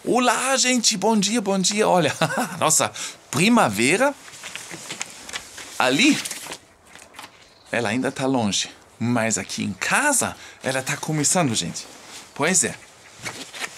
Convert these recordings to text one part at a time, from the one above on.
Olá, gente, bom dia, bom dia. Olha, nossa primavera ali, ela ainda tá longe, mas aqui em casa ela tá começando, gente. Pois é,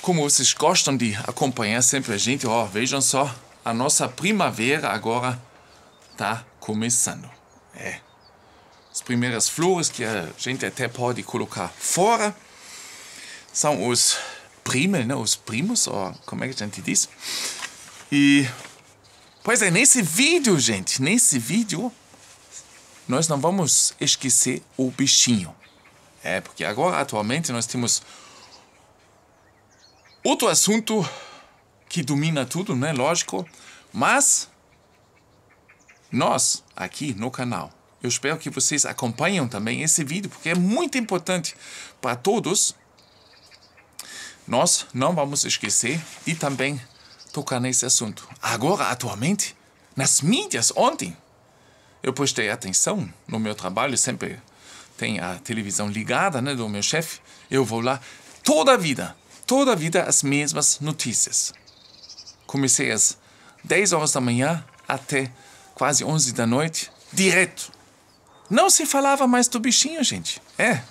como vocês gostam de acompanhar sempre a gente, ó, vejam só, a nossa primavera agora tá começando. É, as primeiras flores que a gente até pode colocar fora são os primos, né? Os primos, ó, como é que a gente diz? E, pois é, nesse vídeo, gente, nós não vamos esquecer o bichinho. É, porque agora, atualmente, nós temos outro assunto que domina tudo, né? Lógico. Mas, nós, aqui no canal, eu espero que vocês acompanhem também esse vídeo, porque é muito importante para todos. Nós não vamos esquecer de também tocar nesse assunto. Agora, atualmente, nas mídias, ontem, eu prestei atenção no meu trabalho, sempre tem a televisão ligada, né, do meu chefe. Eu vou lá, toda a vida, as mesmas notícias. Comecei às 10 horas da manhã até quase 11 da noite, direto. Não se falava mais do bichinho, gente. É,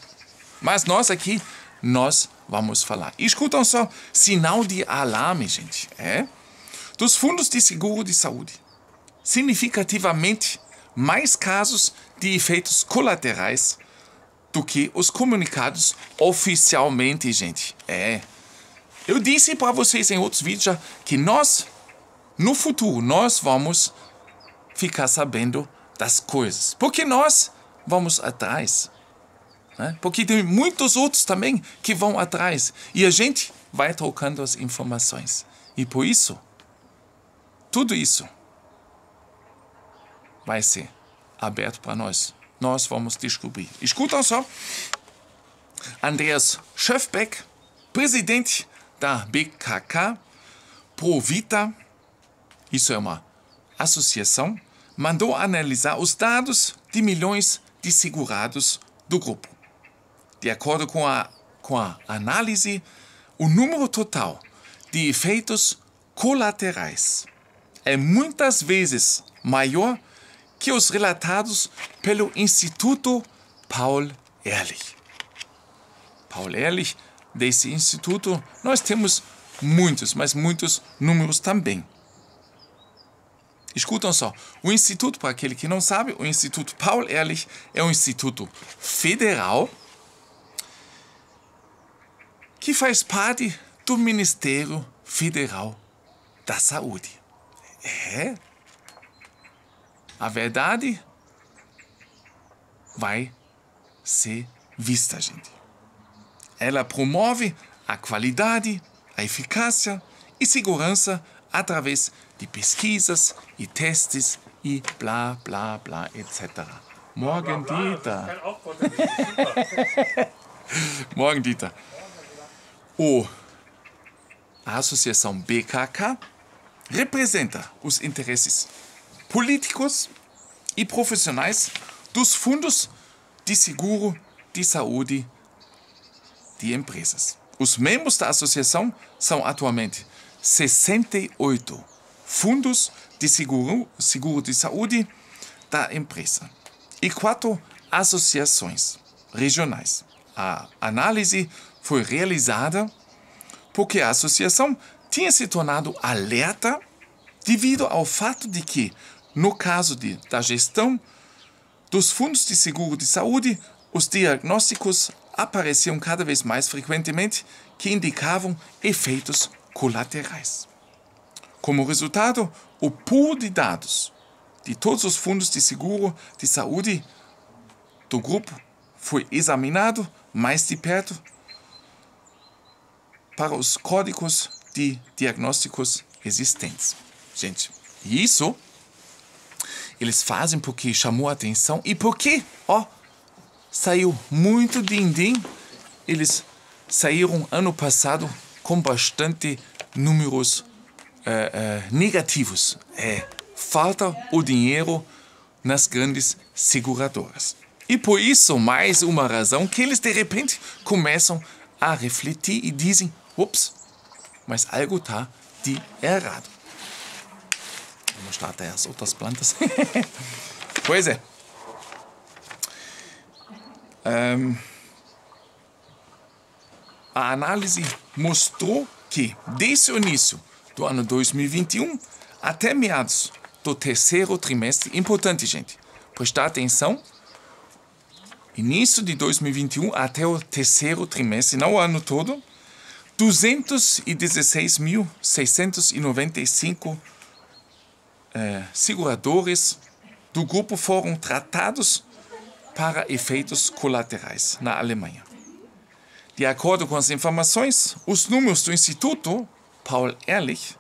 mas nós aqui, nós vamos falar. Escutam só, sinal de alarme, gente. É? Dos fundos de seguro de saúde. Significativamente mais casos de efeitos colaterais do que os comunicados oficialmente, gente. É. Eu disse para vocês em outros vídeos já que nós, no futuro, nós vamos ficar sabendo das coisas. Porque nós vamos atrás. Porque tem muitos outros também que vão atrás. E a gente vai trocando as informações. E por isso, tudo isso vai ser aberto para nós. Nós vamos descobrir. Escutam só. Andreas Schöfbeck, presidente da BKK Provita, isso é uma associação, mandou analisar os dados de milhões de segurados do grupo. De acordo com a análise, o número total de efeitos colaterais é muitas vezes maior que os relatados pelo Instituto Paul Ehrlich. Paul Ehrlich, desse instituto, nós temos muitos, mas muitos números também. Escutam só, o Instituto, para aquele que não sabe, o Instituto Paul Ehrlich é um instituto federal que faz parte do Ministério Federal da Saúde. É. A verdade vai ser vista, gente. Ela promove a qualidade, a eficácia e segurança através de pesquisas e testes e blá, blá, blá, etc. Morgen, Dieter. Morgen, Dieter. A Associação BKK representa os interesses políticos e profissionais dos fundos de seguro de saúde de empresas. Os membros da associação são atualmente 68 fundos de seguro de saúde da empresa e 4 associações regionais. A análise foi realizada porque a associação tinha se tornado alerta devido ao fato de que, no caso da gestão dos fundos de seguro de saúde, os diagnósticos apareciam cada vez mais frequentemente que indicavam efeitos colaterais. Como resultado, o pool de dados de todos os fundos de seguro de saúde do grupo foi examinado mais de perto para os códigos de diagnósticos existentes. Gente, isso eles fazem porque chamou a atenção e porque, saiu muito din-din. Eles saíram ano passado com bastante números negativos. Falta o dinheiro nas grandes seguradoras. E por isso, mais uma razão que eles de repente começam a refletir e dizem, ups, mas algo está de errado. Vou mostrar até as outras plantas. Pois é. A análise mostrou que, desde o início do ano 2021 até meados do terceiro trimestre, importante, gente, prestar atenção, início de 2021 até o terceiro trimestre, não o ano todo, 216.695 seguradores do grupo foram tratados para efeitos colaterais na Alemanha. De acordo com as informações, os números do Instituto Paul Ehrlich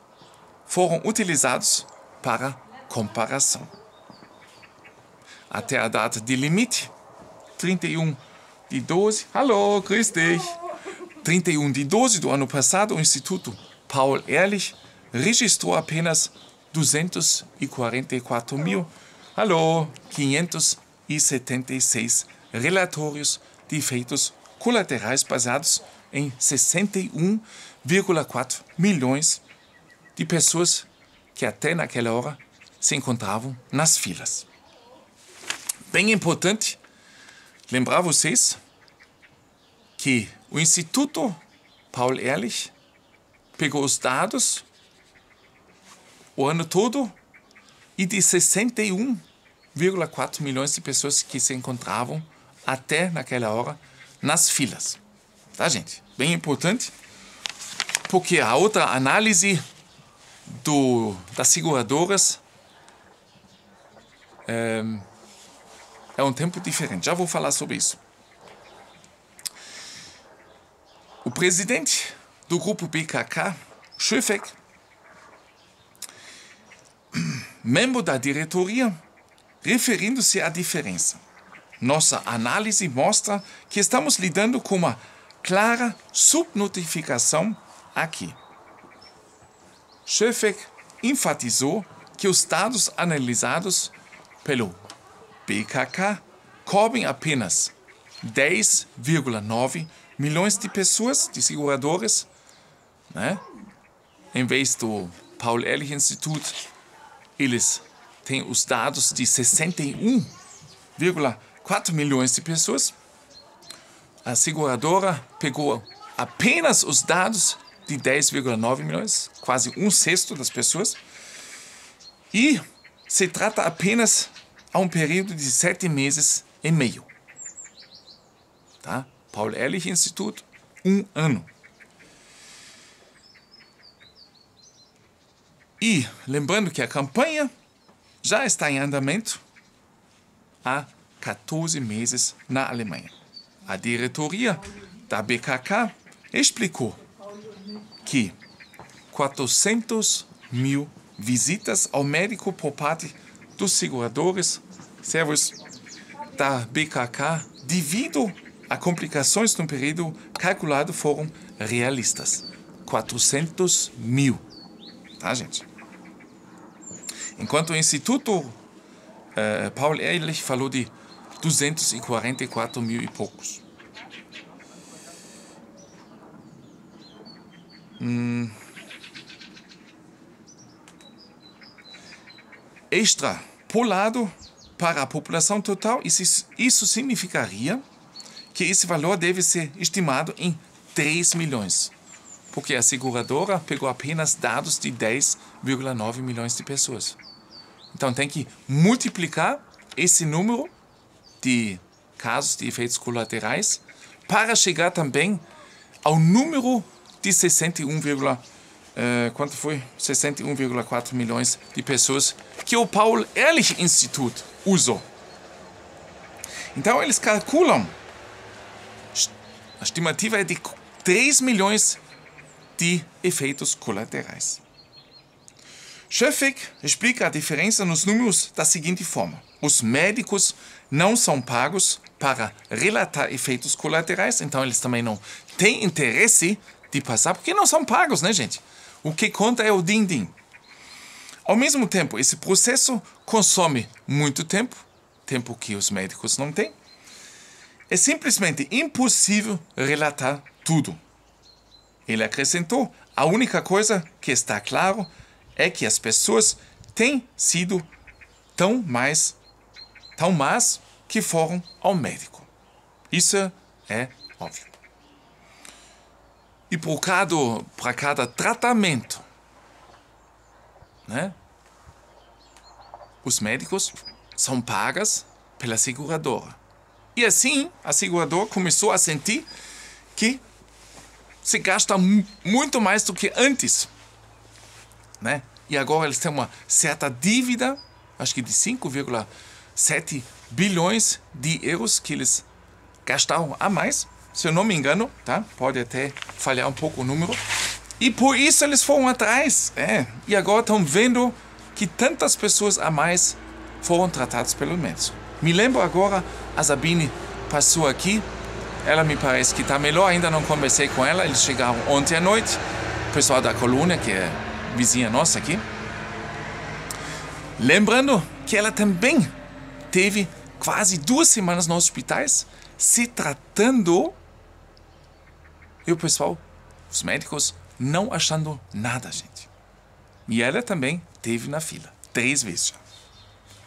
foram utilizados para comparação. Até a data de limite, 31 de 12... Hallo, grüß dich! 31 de 12 do ano passado, o Instituto Paul Ehrlich registrou apenas 244.576 relatórios de efeitos colaterais baseados em 61,4 milhões de pessoas que até naquela hora se encontravam nas filas. Bem importante lembrar vocês que o Instituto Paul Ehrlich pegou os dados o ano todo e de 61,4 milhões de pessoas que se encontravam até naquela hora nas filas. Tá, gente? Bem importante, porque a outra análise das seguradoras é um tempo diferente. Já vou falar sobre isso. O presidente do grupo BKK, Schöfek, membro da diretoria, referindo-se à diferença. Nossa análise mostra que estamos lidando com uma clara subnotificação aqui. Schöfek enfatizou que os dados analisados pelo BKK cobrem apenas 10,9 milhões de pessoas, de seguradores, né? Em vez do Paul Ehrlich Institute, eles têm os dados de 61,4 milhões de pessoas. A seguradora pegou apenas os dados de 10,9 milhões, quase um sexto das pessoas. E se trata apenas a um período de 7 meses e meio. Tá? Paul Ehrlich Institute, 1 ano. E lembrando que a campanha já está em andamento há 14 meses na Alemanha. A diretoria da BKK explicou que 400 mil visitas ao médico por parte dos seguradores servos da BKK devido a complicações no período calculado foram realistas. 400 mil. Tá, gente? Enquanto o Instituto Paul Ehrlich falou de 244 mil e poucos. Extrapolado para a população total, isso significaria que esse valor deve ser estimado em 3 milhões, porque a seguradora pegou apenas dados de 10,9 milhões de pessoas. Então tem que multiplicar esse número de casos de efeitos colaterais para chegar também ao número de 61,4 milhões de pessoas que o Paul Ehrlich Institute usou. Então eles calculam, a estimativa é de 3 milhões de efeitos colaterais. Schöfek explica a diferença nos números da seguinte forma. Os médicos não são pagos para relatar efeitos colaterais, então eles também não têm interesse de passar, porque não são pagos, né, gente? O que conta é o din-din. Ao mesmo tempo, esse processo consome muito tempo, tempo que os médicos não têm. É simplesmente impossível relatar tudo. Ele acrescentou, A única coisa que está claro é que as pessoas têm sido tão más que foram ao médico. Isso é óbvio. E para cada tratamento, né, os médicos são pagas pela seguradora. E assim, a seguradora começou a sentir que se gasta muito mais do que antes, né? E agora eles têm uma certa dívida, acho que de 5,7 bilhões de euros que eles gastaram a mais, se eu não me engano, tá? Pode até falhar um pouco o número. E por isso eles foram atrás, e agora estão vendo que tantas pessoas a mais foram tratadas pelo médico. Me lembro agora, a Sabine passou aqui, ela me parece que está melhor, ainda não conversei com ela, eles chegaram ontem à noite, o pessoal da colônia, que é vizinha nossa aqui. Lembrando que ela também teve quase 2 semanas nos hospitais, se tratando, e o pessoal, os médicos, não achando nada, gente. E ela também teve na fila, 3 vezes já.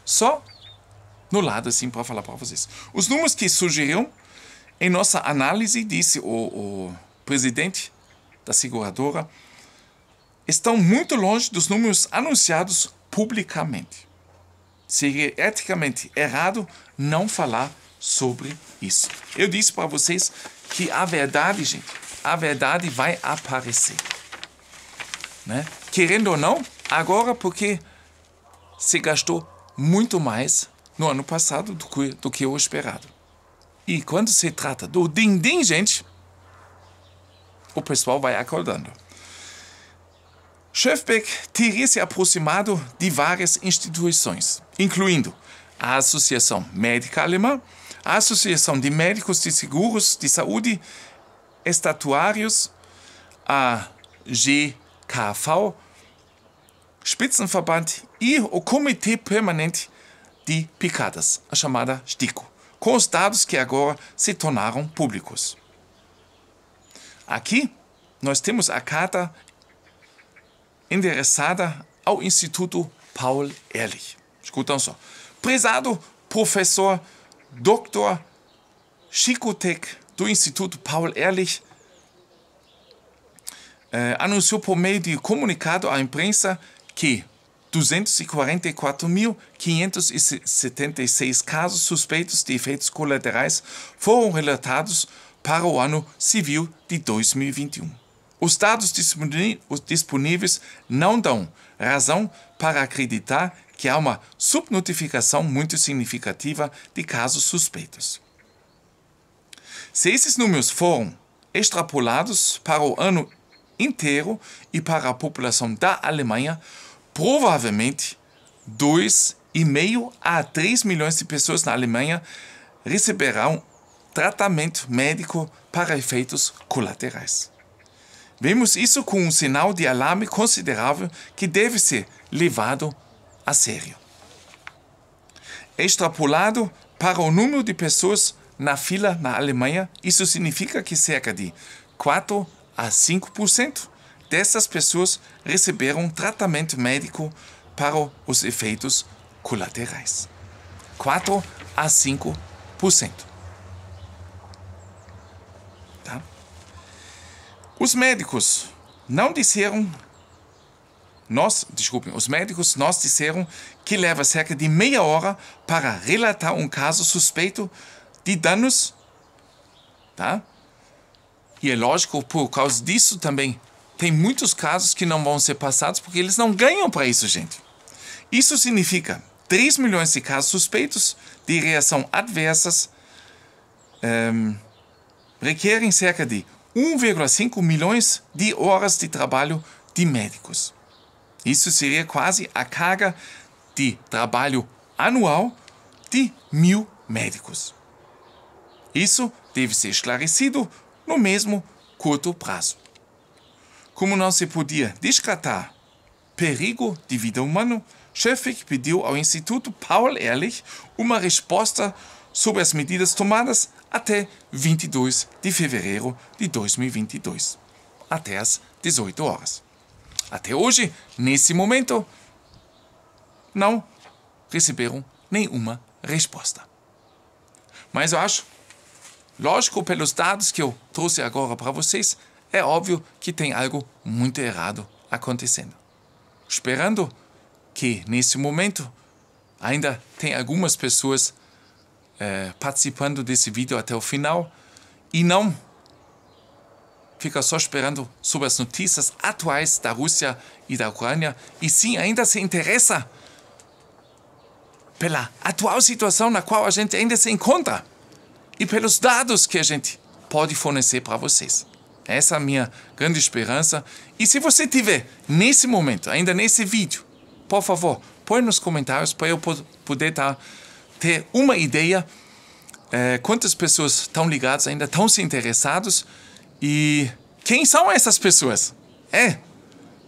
Só no lado, assim, para falar para vocês. Os números que surgiram em nossa análise, disse o presidente da seguradora, estão muito longe dos números anunciados publicamente. Seria eticamente errado não falar sobre isso. Eu disse para vocês que a verdade, gente, a verdade vai aparecer. Né? Querendo ou não, agora porque se gastou muito mais no ano passado do que o esperado. E quando se trata do din-din, gente, o pessoal vai acordando. Schöfbeck teria se aproximado de várias instituições, incluindo a Associação Médica Alemã, a Associação de Médicos de Seguros de Saúde Estatuários, a GKV, Spitzenverband e o Comitê Permanente de Picadas, a chamada STICO, com os dados que agora se tornaram públicos. Aqui nós temos a carta endereçada ao Instituto Paul Ehrlich. Escutam só. Prezado professor Dr. Chicotek do Instituto Paul Ehrlich anunciou por meio de comunicado à imprensa que 244.576 casos suspeitos de efeitos colaterais foram relatados para o ano civil de 2021. Os dados disponíveis não dão razão para acreditar que há uma subnotificação muito significativa de casos suspeitos. Se esses números foram extrapolados para o ano inteiro e para a população da Alemanha, provavelmente 2,5 a 3 milhões de pessoas na Alemanha receberão tratamento médico para efeitos colaterais. Vemos isso com um sinal de alarme considerável que deve ser levado a sério. Extrapolado para o número de pessoas na fila na Alemanha, isso significa que cerca de 4 a 5% dessas pessoas receberam tratamento médico para os efeitos colaterais. 4 a 5%. Tá? Os médicos nos disseram que leva cerca de meia hora para relatar um caso suspeito de danos, tá? E é lógico, por causa disso também, tem muitos casos que não vão ser passados porque eles não ganham para isso, gente. Isso significa 3 milhões de casos suspeitos de reação adversas requerem cerca de 1,5 milhões de horas de trabalho de médicos. Isso seria quase a carga de trabalho anual de 1.000 médicos. Isso deve ser esclarecido no mesmo curto prazo. Como não se podia descartar perigo de vida humana, Schöfbeck pediu ao Instituto Paul Ehrlich uma resposta sobre as medidas tomadas até 22 de fevereiro de 2022, até as 18 horas. Até hoje, nesse momento, não receberam nenhuma resposta. Mas eu acho, lógico, pelos dados que eu trouxe agora para vocês, é óbvio que tem algo muito errado acontecendo. Esperando que, nesse momento, ainda tem algumas pessoas participando desse vídeo até o final e não fica só esperando sobre as notícias atuais da Rússia e da Ucrânia e sim ainda se interessa pela atual situação na qual a gente ainda se encontra e pelos dados que a gente pode fornecer para vocês. Essa é a minha grande esperança. E se você tiver, nesse momento, ainda nesse vídeo, por favor, põe nos comentários para eu poder ter uma ideia quantas pessoas estão ligadas ainda, estão se interessados e quem são essas pessoas?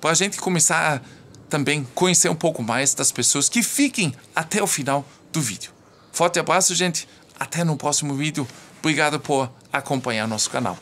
Para a gente começar a também conhecer um pouco mais das pessoas que fiquem até o final do vídeo. Forte abraço, gente. Até no próximo vídeo. Obrigado por acompanhar nosso canal.